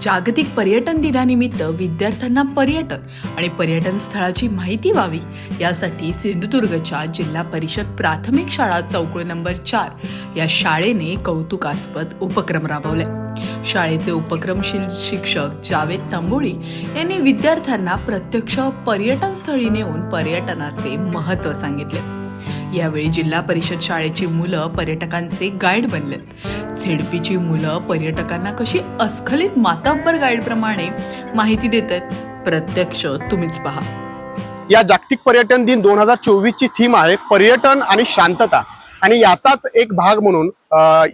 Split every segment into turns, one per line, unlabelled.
जागतिक पर्यटन दिनानिमित्त विद्यार्थ्यांना पर्यटन आणि पर्यटन स्थळाची माहिती व्हावी यासाठी सिंधुदुर्गच्या जिल्हा परिषद प्राथमिक शाळा चौकुळ नंबर 4 या शाळेने कौतुकास्पद उपक्रम राबवले। शाळेचे उपक्रमशील शिक्षक जावेद तांबोळी यांनी विद्यार्थ्यांना प्रत्यक्ष पर्यटन स्थळी नेऊन पर्यटनाचे महत्त्व सांगितले। यावेळी जिल्हा परिषद शाळेची मुलं पर्यटकांचे गाईड बनलेत। झेडपीची मुलं पर्यटकांना कशी अस्खलित मातब्बर गाईड प्रमाणे माहिती देतात, प्रत्यक्ष तुम्हीच पहा।
या जागतिक पर्यटन दिन 2024 ची थीम आहे पर्यटन आणि शांतता, आणि याचाच एक भाग म्हणून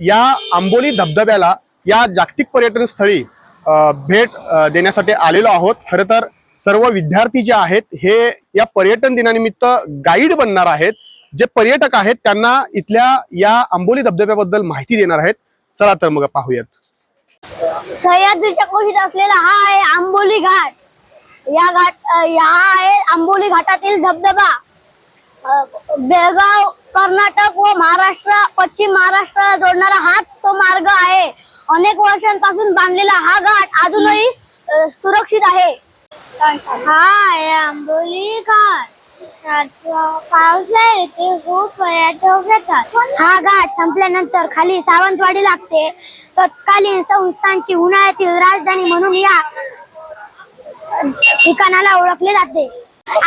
या आंबोली धबधब्याला या जागतिक पर्यटन स्थळी भेट देण्यासाठी आलेलो आहोत। खरं तर सर्व विद्यार्थी जे आहेत हे या पर्यटन दिनानिमित्त गाईड बनणार आहेत। जे पर्यटक आहेत त्यांना इथल्या या आंबोली धबधब्याबद्दल माहिती देणार आहेत। चला तर मग पाहूयात।
सह्याद्रीच्या कुशीत असलेला हा आहे आंबोली घाट। या आहे आंबोली घाटातील धबधबा। बेळगाव, कर्नाटक व महाराष्ट्र, पश्चिम महाराष्ट्राला जोडणारा हा तो मार्ग आहे। अनेक वर्षांपासून बांधलेला हा घाट अजूनही सुरक्षित आहे। हा आहे आंबोली घाट। पावसाळ्यात येथे खूप पर्यटक येतात। हा घाट संपल्यानंतर खाली सावंतवाडी लागते। तत्कालीन संस्थांची उन्हाळ्यातील राजधानी म्हणून या ठिकाणाला ओळखले जाते।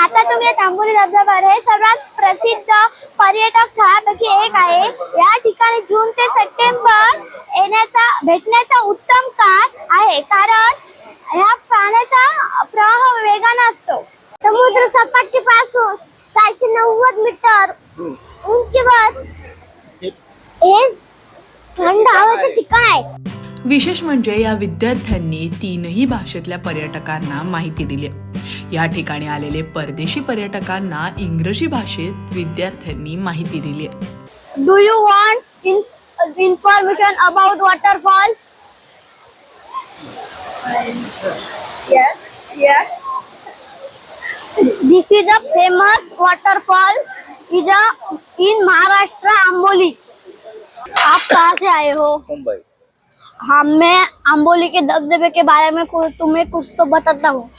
आता तुम्ही आंबोली धबधबा हे सर्वात प्रसिद्ध पर्यटक स्थळापैकी एक आहे। या ठिकाणी जून ते सप्टेंबर भेटण्याचा उत्तम काळ आहे, कारण या पाण्याचा प्रवाह वेगाने असतो। समुद्र सपाटीपासून 490 मीटर उंचीवर हे थंड हवेचे ठिकाण आहे।
विशेष म्हणजे या विद्यार्थ्यांनी 3ही भाषेतल्या पर्यटकांना माहिती दिली। या ठिकाणी आलेले परदेशी पर्यटकांना इंग्रजी भाषेत विद्यार्थ्यांनी माहिती दिली।
Do you want information about waterfall? Yes. This is a famous waterfall in Maharashtra, Amboli। आप कहाँ से आए हो?
मुंबई।
हाँ, मैं आंबोली के धबधबे के बारे में तुम्हें कुछ तो बताता हूँ।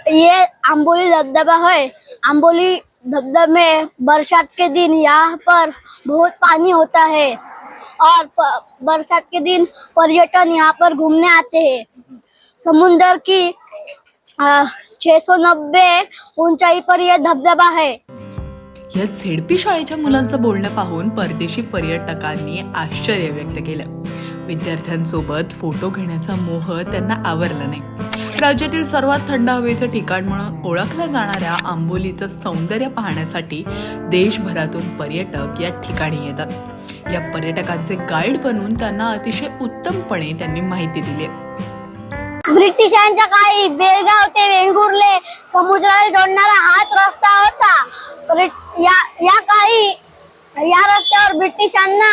ये आंबोली धबधबा है। आंबोली धबधबे में बरसात के दिन यहाँ पर बहुत पानी होता है और बरसात के दिन पर्यटन यहाँ पर घूमने आते हैं। समुद्र की 690 ऊंचाई पर यह धबधबा है।
या झेडपी शाळेच्या मुलांचं बोलणं पाहून परदेशी पर्यटकांनी आश्चर्य व्यक्त केलं। विद्यार्थ्यांसोबत फोटो घेण्याचा मोह त्यांना आवरला नाही। राज्यातील सर्वात थंड हवेचं ठिकाण म्हणून ओळखलं जाणाऱ्या आंबोलीचं सौंदर्य पाहण्यासाठी देशभरातून पर्यटक या ठिकाणी येतात। या पर्यटकांचे गाईड बनून त्यांना अतिशय उत्तमपणे त्यांनी माहिती दिली।
ब्रिटिशांच्या काळी बेळगाव ते वेंगुर्ले समुद्राला जोडणारा हाच रस्ता होता। या काळी या रस्त्यावर ब्रिटिशांना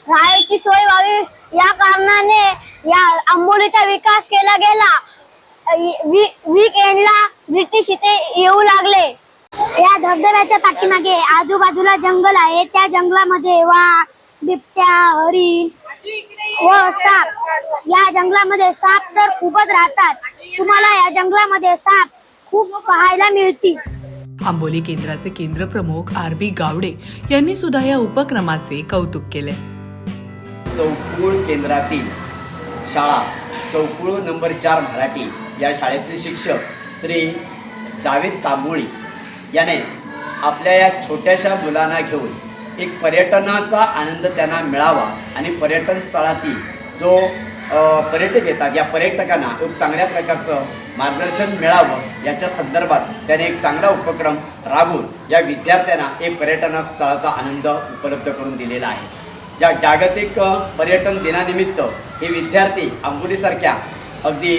राहायची सोय व्हावी या कारणाने या आंबोलीचा विकास केला गेला। वीकेंडला ब्रिटिश इथे येऊ लागले। या धबधब्याच्या पाठीमागे आजूबाजूला जंगल आहे। त्या जंगलामध्ये वाघ, बिबट्या, हरिण व साप, या जंगलामध्ये साप तर खूपच राहतात। तुम्हाला या जंगलामध्ये साप खूप पाहायला मिळतील।
आंबोली केंद्राचे केंद्र प्रमुख RB गावडे यांनी सुद्धा या उपक्रमाचे कौतुक केले।
चौकुळ केंद्रातील शाळा चौकुळ नंबर 4 मराठी या शाळेतील शिक्षक श्री जावेद तांबोळी याने आपल्या या छोट्याशा मुलांना घेऊन एक पर्यटनाचा आनंद त्यांना मिळावा आणि पर्यटन स्थळातील जो पर्यटक येतात या पर्यटकांना एक चांगल्या प्रकारचं मार्गदर्शन मिळावं याच्या संदर्भात त्याने एक चांगला उपक्रम राबवून या विद्यार्थ्यांना एक पर्यटन स्थळाचा आनंद उपलब्ध करून दिलेला आहे। या जागतिक पर्यटन दिनानिमित्त हे विद्यार्थी आंबोलीसारख्या अगदी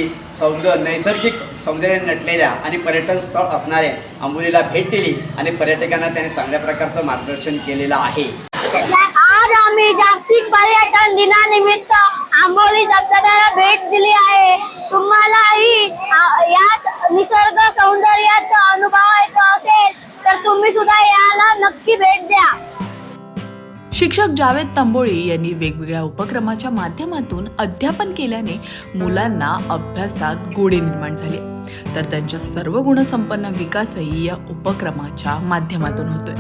नैसर्गिक सौंदर्य नटलेल्या आणि पर्यटन स्थळ असणाऱ्या आंबोलीला भेट दिली आणि पर्यटकांना त्याने चांगल्या प्रकारचं मार्गदर्शन केलेलं आहे।
आज आम्ही जागतिक पर्यटन दिनानिमित्त आंबोली धबधब्याला भेट दिली आहे। तुम्हालाही या निसर्ग सौंदर्याचा अनुभवायचा असेल तर तुम्ही सुद्धा याला नक्की भेट द्या।
शिक्षक जावेद तांबोळी यांनी वेगवेगळ्या उपक्रमाच्या माध्यमातून अध्यापन केल्याने मुलांना अभ्यासात गोडी निर्माण झाली, तर त्यांच्या सर्व गुणसंपन्न विकासही या उपक्रमाच्या माध्यमातून होतोय.